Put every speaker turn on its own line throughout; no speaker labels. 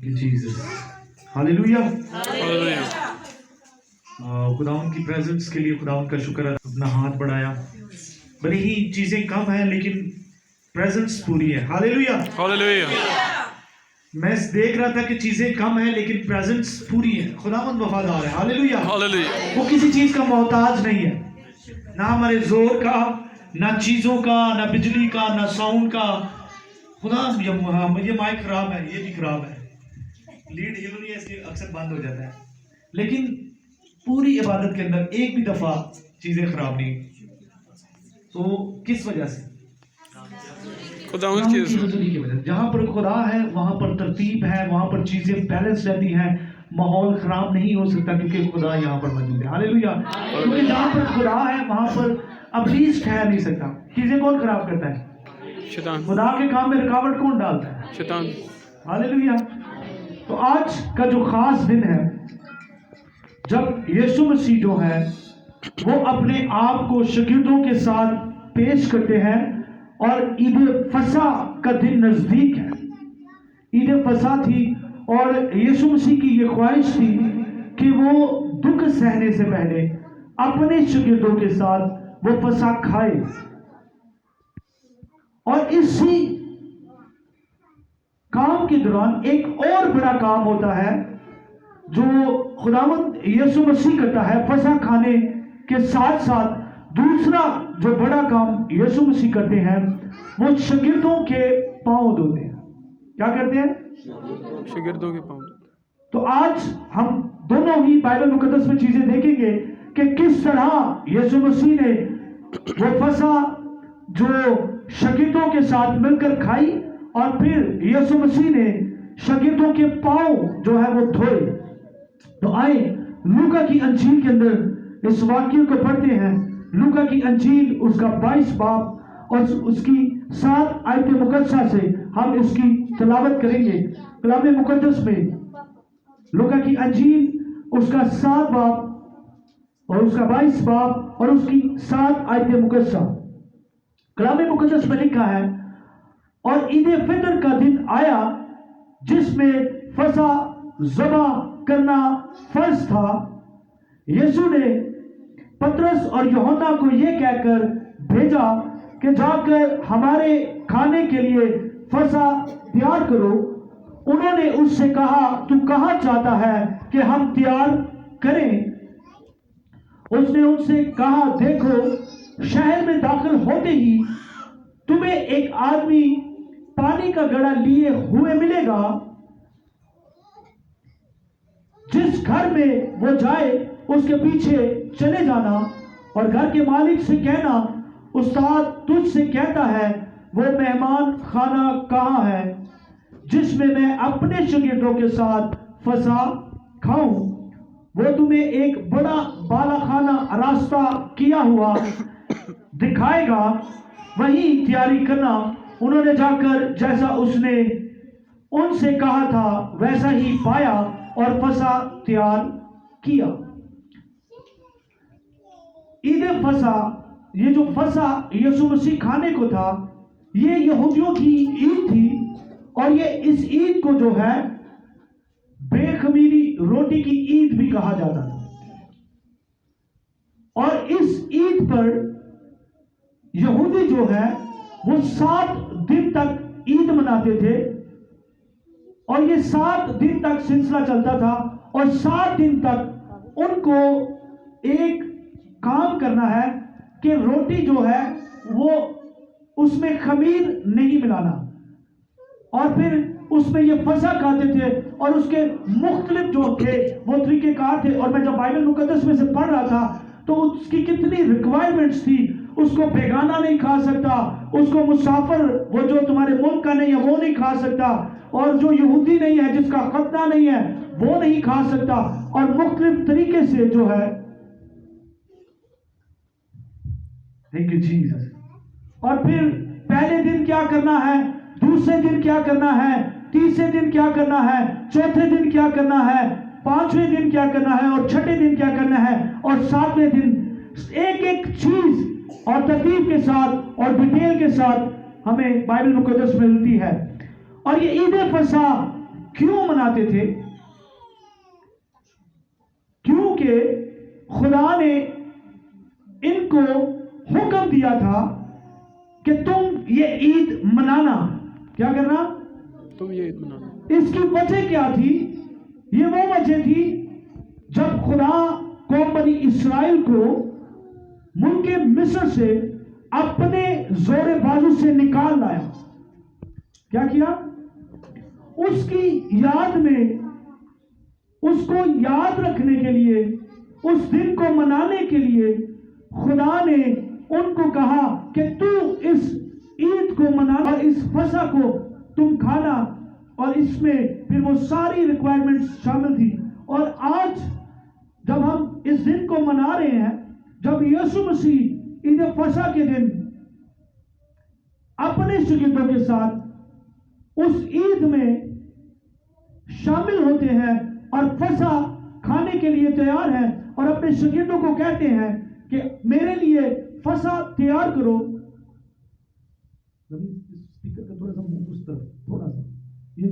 Jesus hallelujah.
Hallelujah.
खुदावन की presence के लिए खुदावन का शुक्र है। अपना हाथ बढ़ाया, भले ही चीजें कम है लेकिन प्रेजेंस पूरी है। हालेलुया।
हालेलुया।
मैं देख रहा था कि चीजें कम है लेकिन प्रेजेंस पूरी है। खुदावन वफादार है। हालेलुया।
हालेलुया।
वो किसी चीज का मोहताज नहीं है, ना हमारे जोर का, ना चीजों का, ना बिजली का, ना साउंड का। खुदा ये माइक खराब है, ये भी खराब है, लीड हिल नहीं है इसलिए अक्सर बंद हो जाता है। लेकिन पूरी इबादत के अंदर एक भी दफा चीजें खराब नहीं। तो किस वजह से?
खुदावंद की
हुजूरी की वजह से। जहां पर खुदा है वहां पर तरतीब है, वहां पर चीजें बैलेंस रहती हैं, माहौल खराब नहीं हो सकता क्योंकि खुदा यहाँ पर मौजूद है। हालेलुया। क्योंकि जहां पर खुदा है वहां पर अबलीस ठहर नहीं सकता। चीजें कौन खराब करता है?
शैतान।
खुदा के काम में रुकावट कौन डालता है?
शैतान।
हालेलुया। तो आज का जो खास दिन है जब यीशु मसीह जो है वो अपने आप को शागिर्दों के साथ पेश करते हैं और ईद फसा का दिन नजदीक है। ईद फसा थी और यीशु मसीह की ये ख्वाहिश थी कि वो दुख सहने से पहले अपने शागिर्दों के साथ वो फसा खाए। और इसी काम के दौरान एक और बड़ा काम होता है जो खुदावंद यीशु मसीह करता है। फसह खाने के साथ साथ दूसरा जो बड़ा काम यीशु मसीह करते हैं वो शागिर्दों के पांव धोते हैं। क्या करते हैं?
शागिर्दों के पांव।
तो आज हम दोनों ही बाइबल मुकद्दस में चीजें देखेंगे कि किस तरह यीशु मसीह ने वो फसह जो शागिर्दों के साथ मिलकर खाई और फिर यीशु मसीह ने शागिर्दों के पांव जो है वो धोए। तो आए लूका की अंजील के अंदर इस वाक्य को पढ़ते हैं। लूका की अंजील उसका 22 बाब और उसकी 7 आयत मुकद्दसा से हम इसकी तिलावत करेंगे। कलाम मुकद्दस में लूका की अंजील उसका 7 बाब और उसका 22 बाब और उसकी 7 आयत मुकद्दसा। कलाम मुकद्दस में लिखा है, और ईद फितर का दिन आया जिसमें फसह ज़बा करना फर्ज था। यीशु ने पतरस और यूहन्ना को यह कहकर भेजा कि जाकर हमारे खाने के लिए फसह तैयार करो। उन्होंने उससे कहा, तू कहां चाहता है कि हम तैयार करें? उसने उनसे कहा, देखो शहर में दाखिल होते ही तुम्हें एक आदमी पानी का घड़ा लिए हुए मिलेगा। जिस घर में वो जाए उसके पीछे चले जाना और घर के मालिक से कहना, उस्ताद तुझसे कहता है वो मेहमान खाना कहाँ है जिसमें मैं अपने शागिर्दों के साथ फसह खाऊं? वो तुम्हें एक बड़ा बाला खाना रास्ता किया हुआ दिखाएगा, वही तैयारी करना। उन्होंने जाकर जैसा उसने उनसे कहा था वैसा ही पाया और फसह तैयार किया। ईद फसह, ये जो फसह यीशु मसीह खाने को था, ये यहूदियों की ईद थी और ये इस ईद को जो है बेखमीरी रोटी की ईद भी कहा जाता था। और इस ईद पर यहूदी जो है वो 7 दिन तक ईद मनाते थे और ये 7 दिन तक सिलसिला चलता था और 7 दिन तक उनको एक काम करना है कि रोटी जो है वो उसमें खमीर नहीं मिलाना और फिर उसमें ये फसह खाते थे और उसके मुख्तलिफ जो थे वो तरीकेकार थे। और मैं जब बाइबल मुकद्दस में से पढ़ रहा था तो उसकी कितनी रिक्वायरमेंट्स थी। उसको बेगाना नहीं खा सकता, उसको मुसाफिर वो जो तुम्हारे मुल्क का नहीं है वो नहीं खा सकता, और जो यहूदी नहीं है जिसका खतना नहीं है वो नहीं खा सकता, और मुख्तलिफ तरीके से जो है। Thank you Jesus. और फिर पहले दिन क्या करना है, दूसरे दिन क्या करना है, तीसरे दिन क्या करना है, चौथे दिन क्या करना है, पांचवें दिन क्या करना है और छठे दिन क्या करना है और 7वें दिन, एक एक चीज और तरतीब के साथ और डिटेल के साथ हमें बाइबल मुकद्दस में मिलती है। और ये ईद फसह क्यों मनाते थे? क्योंकि खुदा ने इनको हुक्म दिया था कि तुम ये ईद मनाना। क्या करना?
तुम ये ईद मनाना।
इसकी वजह क्या थी? ये वो वजह थी जब खुदा कौम बनी इस्राएल को मुल्क मिस्र से अपने जोरे बाजू से निकाल लाया। क्या किया? उसकी याद में, उसको याद रखने के लिए, उस दिन को मनाने के लिए खुदा ने उनको कहा कि तू इस ईद को मनाना और इस फसह को तुम खाना, और इसमें फिर वो सारी रिक्वायरमेंट्स शामिल थी। और आज जब हम इस दिन को मना रहे हैं, जब यीशु मसीह ईद फसह के दिन अपने शागिर्दों के साथ उस ईद में शामिल होते हैं और फसह खाने के लिए तैयार हैं और अपने शागिर्दों को कहते हैं कि मेरे लिए फसह तैयार करो। स्पीकर का थोड़ा सा मुंह उस तरफ, थोड़ा सा ये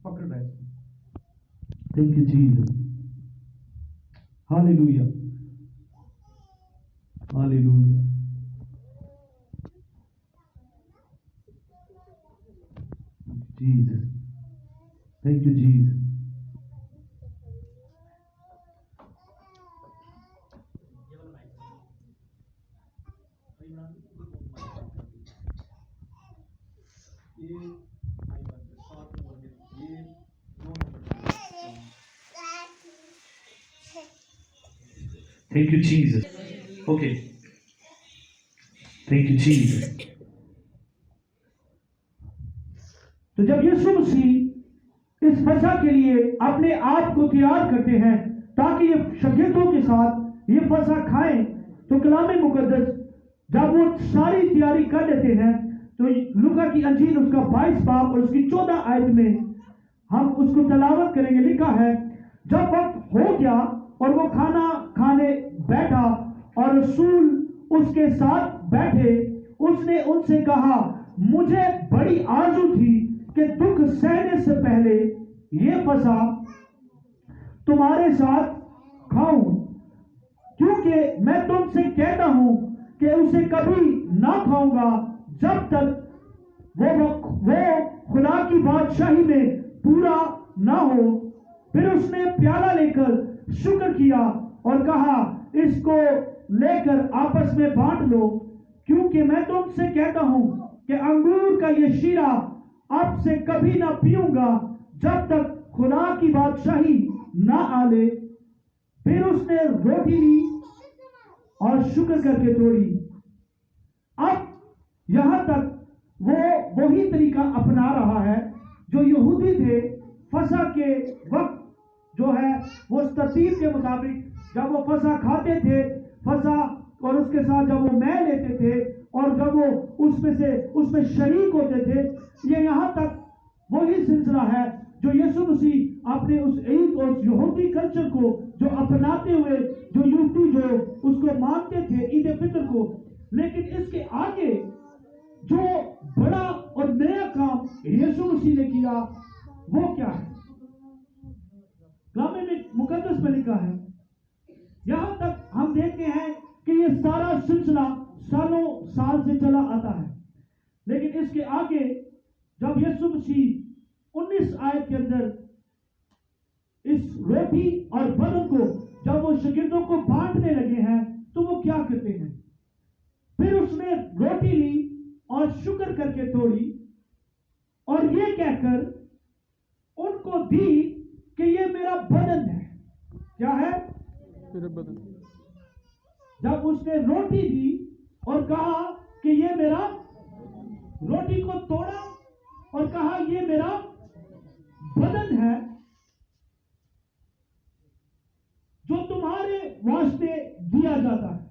पकड़ रहा है। Thank you Jesus, hallelujah, hallelujah. Jesus, thank you Jesus. Thank you, Jesus. Okay. Thank you, Jesus. तो जब यीशु मसीह इस फसह के लिए अपने आप को तैयार करते हैं ताकि ये शागिर्दों के साथ ये फसह खाएं, तो कलाम मुकद्दस जब वो सारी तैयारी कर लेते हैं तो लूका की अंजील उसका 22 बाब और उसकी 14 आयत में हम उसको तलावत करेंगे। लिखा है, जब वक्त हो गया और वो खाना खाने बैठा और रसूल उसके साथ बैठे, उसने उनसे कहा, मुझे बड़ी आरज़ू थी कि दुख सहने से पहले ये फसह तुम्हारे साथ खाऊं, क्योंकि मैं तुमसे कहता हूं कि उसे कभी ना खाऊंगा जब तक वो खुदा की बादशाही में पूरा ना हो। फिर उसने प्याला लेकर शुक्र किया और कहा, इसको लेकर आपस में बांट लो, क्योंकि मैं तुमसे कहता हूं कि अंगूर का ये शीरा अब से कभी ना पीऊंगा जब तक खुदा की बादशाही ना आ ले। फिर उसने रोटी ली और शुक्र करके तोड़ी। अब यहां तक वो वही तरीका अपना रहा है जो यहूदी थे फसह के वक्त, जो है वो तरतीब के मुताबिक जब वो फसह खाते थे, फसह और उसके साथ जब वो मैं लेते थे और जब वो उसमें शरीक होते थे, ये यहाँ तक वही सिलसिला है जो यीशु मसीह अपने उस ईद और यहूदी कल्चर को जो अपनाते हुए जो यहूदी जो उसको मानते थे ईद फितर को। लेकिन इसके आगे जो बड़ा और नया काम यीशु मसीह ने किया वो क्या है? कलाम में मुकद्दस में लिखा है, यहां तक हम देखते हैं कि ये सारा सिलसिला सालों साल से चला आता है, लेकिन इसके आगे जब यीशु मसीह 19 आयत के अंदर इस रोटी और बदन को जब वो शागिर्दों को बांटने लगे हैं तो वो क्या करते हैं? फिर उसने रोटी ली और शुक्र करके तोड़ी और ये कहकर उनको दी कि ये मेरा बदन है। क्या है?
मेरा बदन।
जब उसने रोटी दी और कहा कि ये मेरा, रोटी को तोड़ा और कहा ये मेरा बदन है जो तुम्हारे वास्ते दिया जाता है।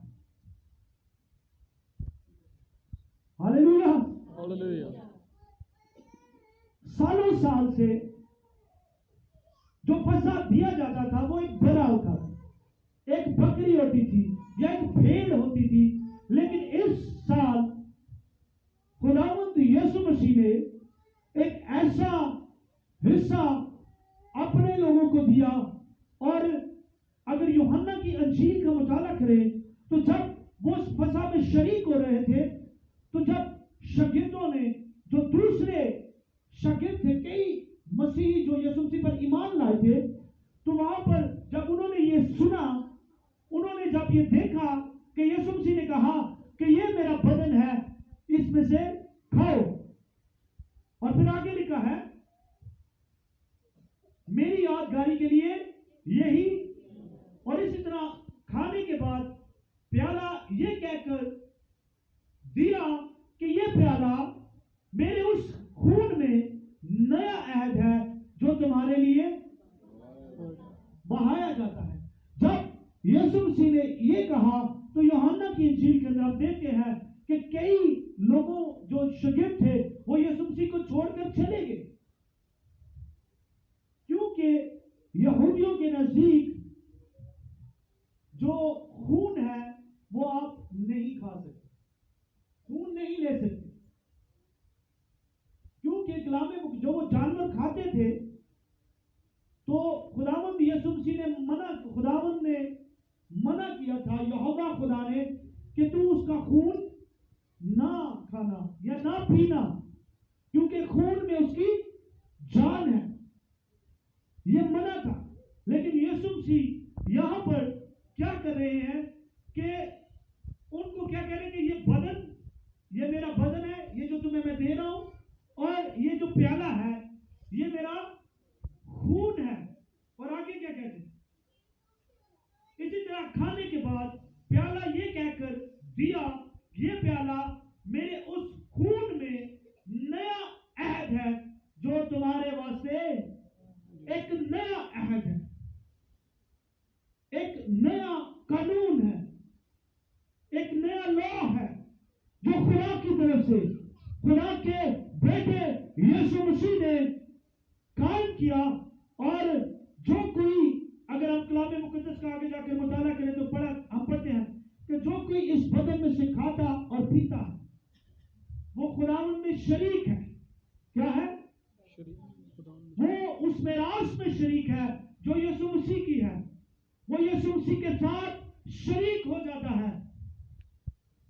Hallelujah,
hallelujah.
सालों साल से जो फसह दिया जाता था वो एक बड़ा होता था, एक बकरी होती थी या एक भेड़ होती थी। लेकिन इस साल खुदावंद यीशु मसीह ने एक ऐसा हिस्सा दिया। और अगर यूहन्ना की अंजील का मुताला करें तो जब वो उस फसा में शरीक हो रहे थे, तो जब शागिर्दों ने, जो दूसरे शागिर्द थे, कई मसीही जो यीशु मसीह पर ईमान लाए थे, तो वहां पर जब उन्होंने ये सुना, उन्होंने जब ये देखा कि यीशु मसीह ने कहा कि ये मेरा बदन है, इसमें से खाओ। और फिर आगे लिखा है, मेरी यादगारी के लिए यही। और इसी तरह खाने के बाद प्याला ये कहकर दिया कि ये प्याला मेरे उस खून में नया अहद है जो तुम्हारे लिए बहाया जाता है। जब यीशु मसीह ने ये कहा तो यूहन्ना की इंजील के अंदर आप देखते हैं कि कई लोगों जो शागिर्द थे वो यीशु मसीह को छोड़कर चले गए, क्योंकि यहूदियों के नजदीक जो खून है वो आप नहीं खा सकते, खून नहीं ले सकते, क्योंकि कलामे जो वो जानवर खाते थे तो खुदावंद यीशु मसीह ने खुदावंद ने मना किया था, यहोवा खुदा ने, कि तू उसका खून ना खाना या ना पीना, क्योंकि खून में उसकी जान है। ये मना था। लेकिन यीशु मसीह यहां पर क्या कर रहे हैं कि उनको क्या कह रहे हैं कि ये बदन, ये मेरा बदन है, ये जो तुम्हें मैं दे रहा हूं, और ये जो प्याला है ये मेरा खून है। और आगे क्या कहते हैं, इसी तरह खाने के बाद प्याला ये कहकर दिया, ये प्याला मेरे उस खून में नया अहद है जो तुम्हारे वास्ते, एक नया अहद है, एक नया कानून है, एक नया लॉ है जो खुदा की तरफ से, खुदा के बेटे यीशु मसीह ने कायम किया। और जो कोई, अगर हम कलामे मुकद्दस का आगे जाकर मुताला करें तो हम पढ़ते हैं कि जो कोई इस बदन में से खाता और पीता वो खुदावंद में शरीक है। क्या है? वो उस मेरास में शरीक है जो यीशु मसीह की है, वो यीशु मसीह के साथ शरीक हो जाता है।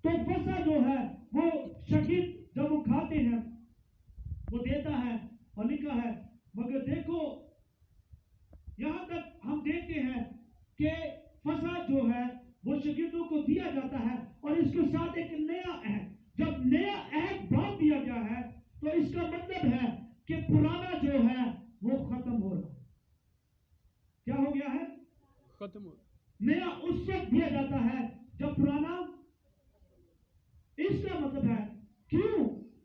तो फसा जो है वो शागिर्द जब वो खाते हैं वो देता है, और लिखा है, मगर देखो यहां तक हम देखते हैं कि फसा जो है वो शागिर्दों को दिया जाता है, और इसके साथ एक नया अहद, जब नया अहद बांध दिया गया है तो इसका मतलब है कि पुराना जो है वो खत्म हो रहा है। क्या हो गया है?
खत्म हो।
नया उस वक्त दिया जाता है जब पुराना, इसका मतलब है क्यों,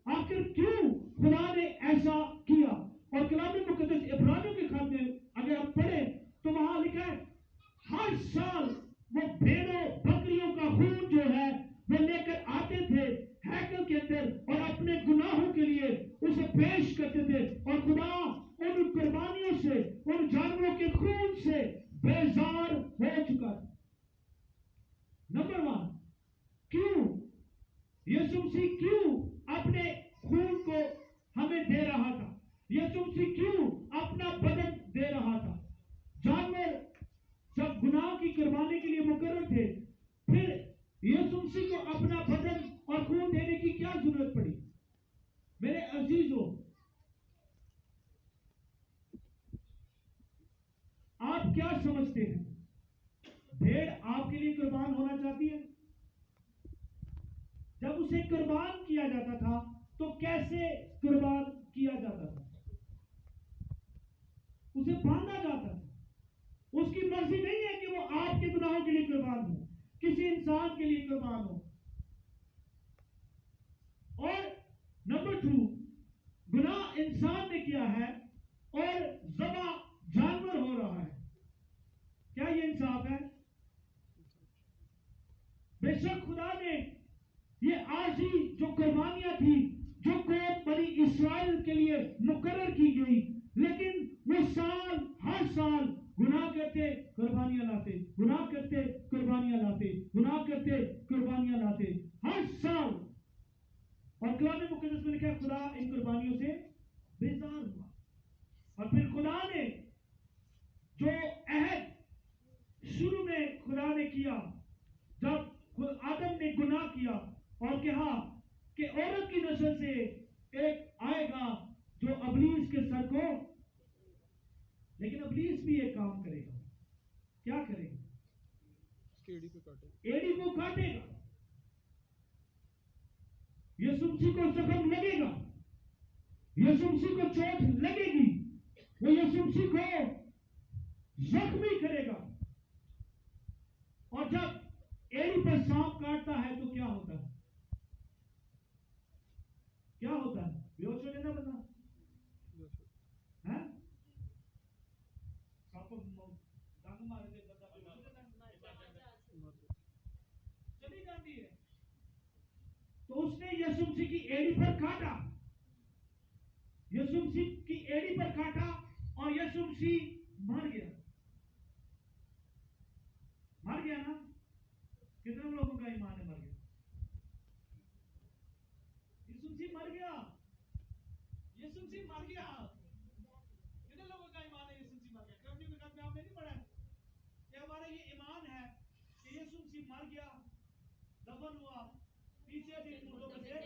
आखिर क्यों खुदा ने ऐसा किया। और कलामे मुकद्दस इब्रानियों के खत में अगर आप पढ़े तो वहां लिखा है, हर साल वो भेड़ों बकरियों का खून जो है वो लेकर आते थे हैकल के अंदर और अपने गुनाहों के लिए उसे पेश करते थे, और खुदा उन कुर्बानियों से, उन जानवरों के खून से बेजार हो चुका था। नंबर 1, क्यों यीशु मसीह क्यों अपने खून को हमें दे रहा था? यीशु मसीह क्यों अपना बदन दे रहा था? जानवर जब गुनाह की कुर्बानी के लिए मुकर्रर थे, फिर यीशु मसीह को अपना बदन और खून देने की क्या जरूरत पड़ी? मेरे अजीजों, आप क्या समझते हैं? भेड़ आपके लिए कुर्बान होना चाहती है? जब उसे कुर्बान किया जाता था तो कैसे कुर्बान किया जाता था? उसे बांधा जाता था। उसकी मर्जी नहीं है कि वो आपके गुनाहों के लिए कुर्बान हो, किसी इंसान के लिए कुर्बान हो। और नंबर 2, गुनाह इंसान ने किया है और ज़बा जानवर हो रहा है। क्या ये इंसाफ है? बेशक खुदा ने ये आजी जो कुर्बानियां थी, जो कौम बनी इस्राएल के लिए मुकर्रर की गई, लेकिन वो हर साल गुनाह करते कुर्बानियां लाते, गुनाह करते कुर्बानियां लाते, गुनाह करते कुर्बानियां लाते, हर साल। और कलामे मुकद्दस में लिखा है, खुदा इन कुर्बानियों से बेजार हुआ। और फिर खुदा ने जो लेकिन इब्लीस भी एक काम करेगा। क्या करेगा?
उसकी एड़ी पे काटे।
एड़ी को काटेगा। यीशु मसीह को जख्म लगेगा, यीशु मसीह को चोट लगेगी, वो यीशु मसीह को जख्मी करेगा। और जब एड़ी पर सांप काटता है तो क्या होता है? क्या होता है? बेहोश हो जाना बता है? सांप को डंग मारे थे, बंदा बेहोश हो जाता, चली जाती है। तो उसने यीशु मसीह की एड़ी पर काटा, यीशु मसीह की एड़ी पर काटा और यीशु मसीह मर गया। मर गया ना? कितने लोगों का ईमान है मर गया? यीशु मसीह मर गया, यीशु मसीह मर गया। कितने लोगों का ईमान है यीशु मसीह मर गया? कभी भी आपने नहीं पढ़ा है? ये हमारा ये ईमान है कि यीशु मसीह मर गया, दफन हुआ, तीसरे दिन मुर्दों में से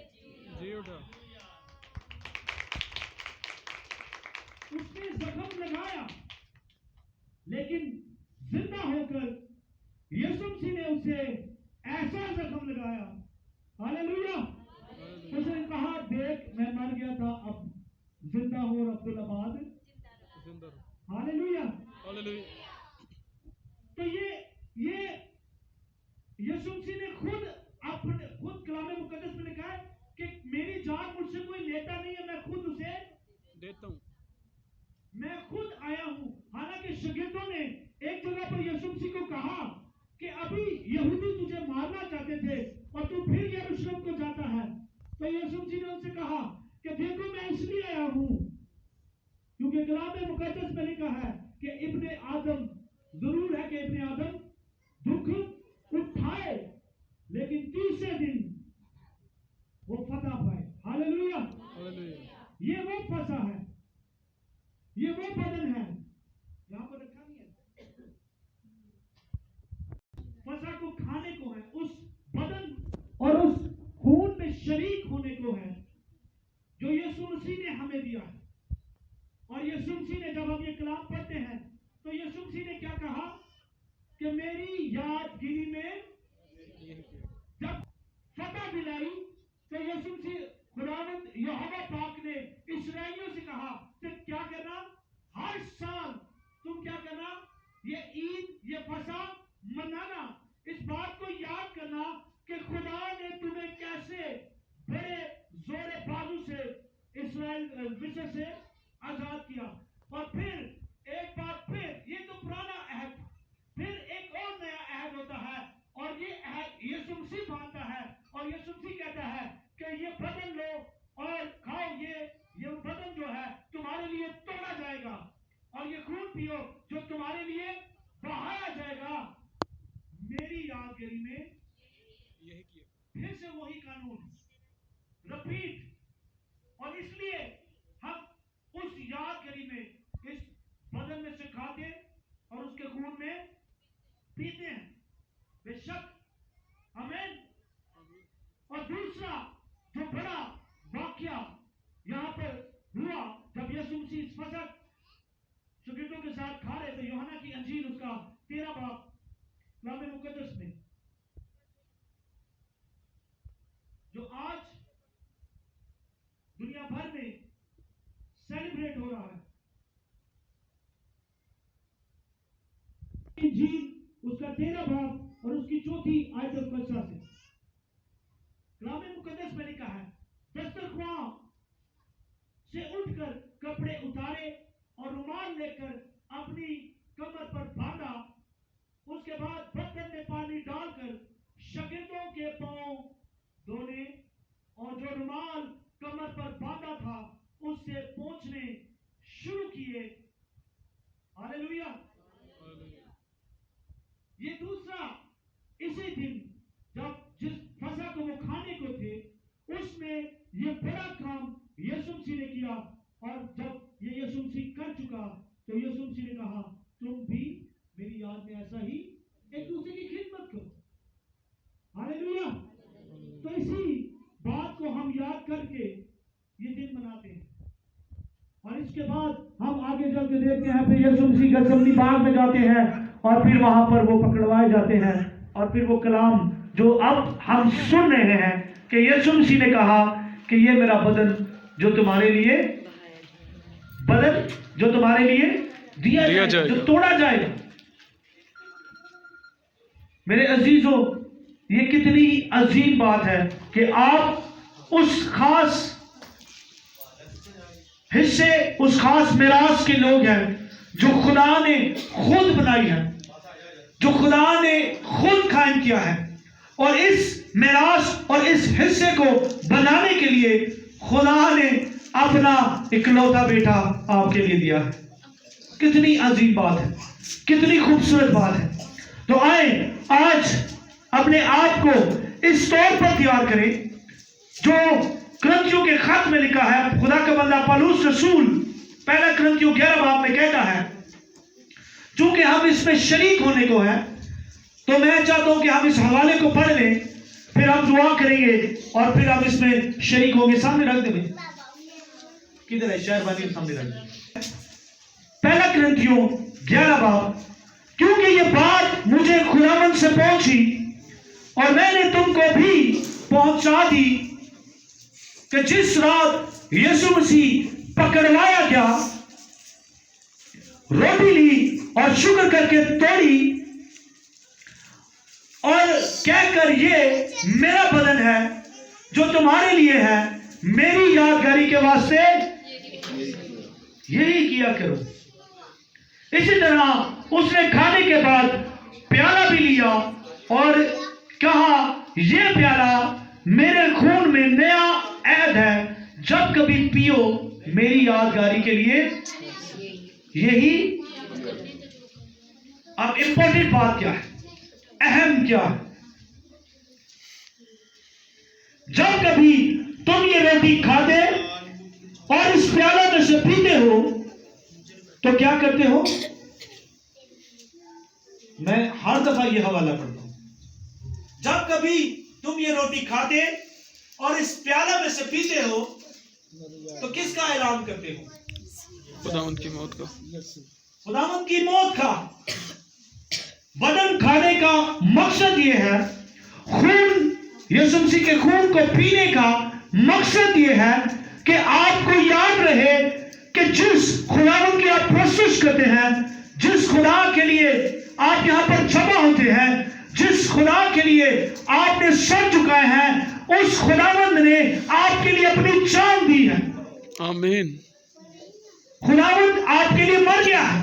जी उठा।
उसने जख्म लगाया, लेकिन जिंदा होकर यीशु मसीह ने उसे ऐसा जख्म लगाया, हालेलुया। उसने कहा, देख मैं मर गया था, अब जिंदा हो और अब्दुल आबाद
जिंदा।
हालेलुया।
हालेलुया।
तो ये यीशु मसीह ने खुद कलामे मुकद्दस में लिखा है कि मेरी जान मुझसे कोई लेता नहीं है, मैं खुद उसे
देता हूँ।
मैं खुद आया हूं। हालांकि शागिर्दों ने एक जगह पर यीशु मसीह को कहा कि अभी यहूदी तुझे मारना चाहते थे और तू फिर यरूशलेम को जाता है। तो यीशु मसीह ने उनसे कहा कि देखो मैं इसलिए आया हूं क्योंकि कलाम मुकद्दस में लिखा है कि इब्ने आदम, जरूर है कि इब्ने आदम दुख उठाए, लेकिन तीसरे दिन वो फतह पाए। हालेलुया।
हालेलुया।
ये वो फसा है, ये वो बदन है, यहां पर रखा नहीं है। फसा को खाने को है, उस बदन और उस खून में शरीक होने को है जो यीशु मसीह ने हमें दिया है। और यीशु मसीह ने, जब हम ये कलाम पढ़ते हैं तो यीशु मसीह ने क्या कहा कि मेरी यादगिरी में जब फतह दिलाई तो यीशु मसीह खुदावंद यहोवा पाक ने इस्राएलियों से कहा कि क्या करना, हर साल तुम क्या करना, ये ईद, ये फसह मनाना। इस बात को याद करना कि खुदा ने तुम्हें कैसे बड़े जोरे बाजू से इस्राएल विषय से आजाद किया। और फिर एक बार, फिर ये तो पुराना अहद, फिर एक और नया अहद होता है और ये अहद यीशु मसीह बांधता है। और यीशु मसीह कहता है कि ये बदन लो और खाओ, ये बदन जो है तुम्हारे लिए तोड़ा जाएगा और ये खून पियो जो तुम्हारे लिए बहाया जाएगा मेरी यादगिरी में।
यही किया।
फिर से वही कानून रिपीट। और इसलिए हम उस यादगिरी में इस बदन में से खाते और उसके खून में पीते हैं, बेशक। आमीन। और दूसरा जो बड़ा वाक्या यहां पर हुआ, जब यीशु मसीह इस फसह शागिर्दों के साथ खा रहे थे, यूहन्ना की अंजील उसका 13 बाब कलाम मुकद्दस में, जो आज दुनिया भर में सेलिब्रेट हो रहा है, इंजील उसका 13 बाब और उसकी 4थी आयत फलसा से कलाम मुकद्दस में लिखा है, दस्तरख्वां से उठकर कपड़े उतारे और रुमाल लेकर अपनी कमर पर बांधा। उसके बाद बर्तन में पानी डालकर शागिर्दों के पांव धोने और जो रुमाल कमर पर बांधा था उससे पोंछने शुरू किए। हालेलुया। ये दूसरा, इसी दिन जब जिस फसह को वो खाने को थे, उसमें ये बड़ा काम यीशु मसीह ने किया। और जब ये यीशु मसीह कर चुका तो यीशु देखते हैं फिर यीशु मसीह गethsemane बाग में जाते हैं और फिर वहां पर वो पकड़वाए जाते हैं और फिर वो कलाम जो अब हम सुन रहे हैं कि यीशु मसीह ने कहा कि ये मेरा बदन जो तुम्हारे लिए दिया जाएगा, जो तोड़ा जाएगा। मेरे अजीजों, ये कितनी अजीम बात है कि आप उस खास हिस्से, उस खास मिरास के लोग हैं जो खुदा ने खुद बनाई है, जो खुदा ने खुद कायम किया है। और इस मिरास और इस हिस्से को बनाने के लिए खुदा ने अपना इकलौता बेटा आपके लिए दिया है। कितनी अजीम बात है, कितनी खूबसूरत बात है। तो आए आज अपने आप को इस तौर पर तैयार करें जो कुरिन्थियों के खत में लिखा है। खुदा का बंदा पौलुस रसूल पहला कुरिन्थियों 11 बाब में कहता है, चूंकि हम इसमें शरीक होने को है तो मैं चाहता हूं कि हम इस हवाले को पढ़ लें, फिर हम दुआ करेंगे और फिर हम इसमें शरीक होंगे। सामने रख देंगे, किधर है शहरबानी, सामने रख दें। पहला कुरिन्थियों 11 बाब, क्योंकि ये बात मुझे खुदावंद से पहुंची और मैंने तुमको भी पहुंचा दी कि जिस रात यीशु मसीह पकड़वाया गया, रोटी ली और शुक्र करके तोड़ी और कहकर ये मेरा बदन है जो तुम्हारे लिए है, मेरी यादगारी के वास्ते यही किया करो। इसी तरह उसने खाने के बाद प्याला भी लिया और कहा, यह प्याला मेरे खून में नया ऐद है, जब कभी पियो मेरी यादगारी के लिए यही। अब इंपॉर्टेंट बात क्या है, अहम क्या है? जब कभी तुम ये रोटी खाते और इस प्याला में से पीते हो तो क्या करते हो? मैं हर दफा ये हवाला पढ़ता हूं। जब कभी तुम ये रोटी खाते और इस प्याला में से पीते हो तो किसका ऐलान करते हो?
खुदावंद की मौत का।
खुदावंद की मौत का। बदन खाने का मकसद ये है, खून, यीशु मसीह के खून को पीने का मकसद ये है कि आपको याद रहे कि जिस खुदावंद की आप प्रस्तुत करते हैं, जिस खुदा के लिए आप यहां पर जमा होते हैं, जिस खुदा के लिए आपने सर झुकाए हैं, उस खुदावंद ने आपके लिए अपनी जान दी है।
आमीन।
खुदावंद आपके लिए मर गया है।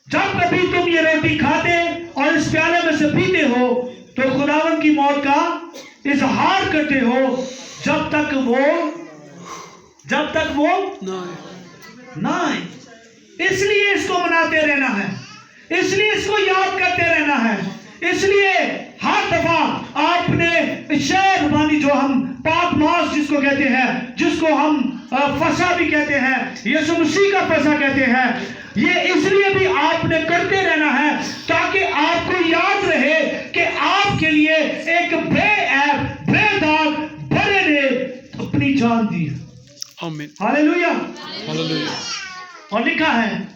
जब कभी तुम ये रोटी खाते और इस प्याले में से पीते हो तो खुदावंद की मौत का इजहार करते हो जब तक वो ना आए। इसलिए इसको मनाते रहना है, इसलिए इसको याद करते रहना है। इसलिए हर दफा आपने शहरबानी, जो हम पाक मास जिसको कहते हैं, जिसको हम फसा भी कहते हैं, यीशु मसीह का फसा कहते हैं, ये इसलिए भी आपने करते रहना है ताकि आपको याद रहे कि आपके लिए एक बेऐब, बेदाग बड़े ने अपनी जान दी है।
आमीन।
हालेलुया।
हालेलुया।
और लिखा है,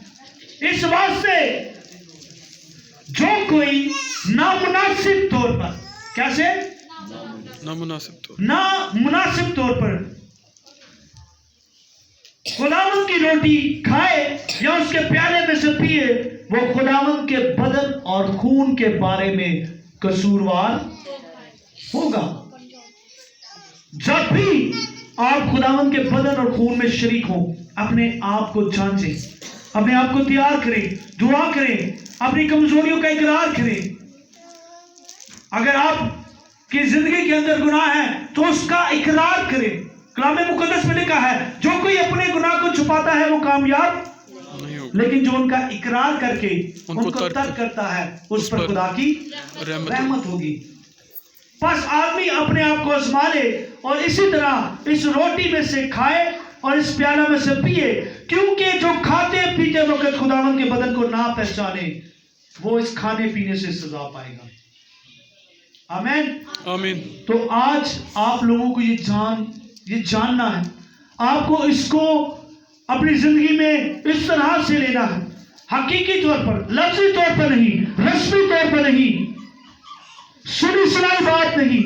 इस वास्ते जो कोई नामुनासिब तौर पर, कैसे? नामुनासिब तौर पर खुदावंद की रोटी खाए या उसके प्याले में से पिए, वो खुदावंद के बदन और खून के बारे में कसूरवार होगा। जब भी आप खुदावंद के बदन और खून में शरीक हो, अपने आप को जांचें, अपने आप को तैयार करें, दुआ करें, अपनी कमजोरियों का इकरार करें। अगर आपकी जिंदगी के अंदर गुनाह है तो उसका इकरार करें। कलाम मुकद्दस में लिखा है, जो कोई अपने गुनाह को छुपाता है वो कामयाब नहीं होगा, लेकिन जो उनका इकरार करके उनको तर्क करता है उस पर खुदा की रहमत होगी। बस आदमी अपने आप को आजमा ले और इसी तरह इस रोटी में से खाए और इस प्याला में से पिए, क्योंकि जो खाते पीते वक्त खुदावंद के बदन को ना पहचाने वो इस खाने पीने से सजा पाएगा। आमीन।
आमीन।
तो आज आप लोगों को ये जानना है, आपको इसको अपनी जिंदगी में इस तरह से लेना है, हकीकी तौर पर, लफ्जी तौर पर नहीं, रस्मी तौर पर नहीं, सुनी सुनाई बात नहीं,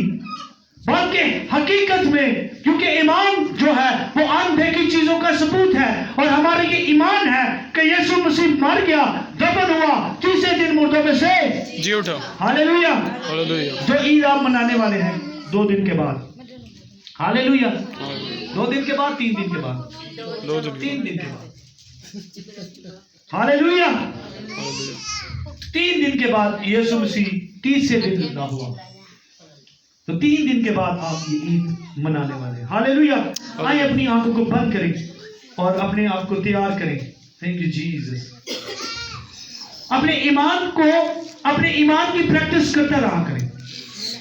बल्कि हकीकत में, क्योंकि ईमान जो है वो अनदेखी चीजों का सबूत है, और हमारे ये ईमान है कि यीशु मसीह मर गया, दफन हुआ, तीसरे दिन मुर्दों में से
जी उठा।
हालेलुया।
हालेलुया।
जो ईद आप मनाने वाले हैं 2 दिन के बाद, हालेलुया, 2 दिन के बाद, 3 दिन के बाद, 3 दिन के बाद, हालेलुया, 3 दिन के बाद यीशु मसीह तीसरे दिन जिंदा हुआ। तो 3 दिन के बाद आप ये ईद मनाने वाले हैं। हालेलुया। आइए अपनी आंखों को बंद करें और अपने आप को तैयार करें। Thank you Jesus. अपने ईमान की प्रैक्टिस करते रहा करें,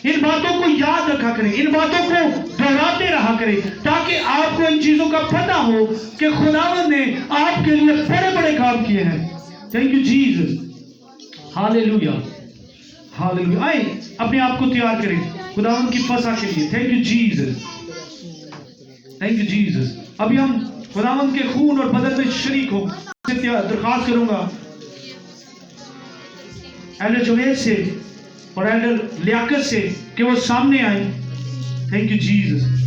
इन बातों को याद रखा करें, इन बातों को दोहराते रहा करें, ताकि आपको इन चीजों का पता हो कि खुदावंद ने आपके लिए बड़े बड़े काम किए हैं। Thank you Jesus. Hallelujah, hallelujah. आए अपने आप को तैयार करें खुदावंद की फसा के लिए। Thank you Jesus, thank you Jesus. अभी हम खुदावंद के खून और बदन में शरीक हो। दरखास्त करूंगा एल्डर जुनेद से और एल्डर लियाकत से कि वो सामने आए। Thank you Jesus.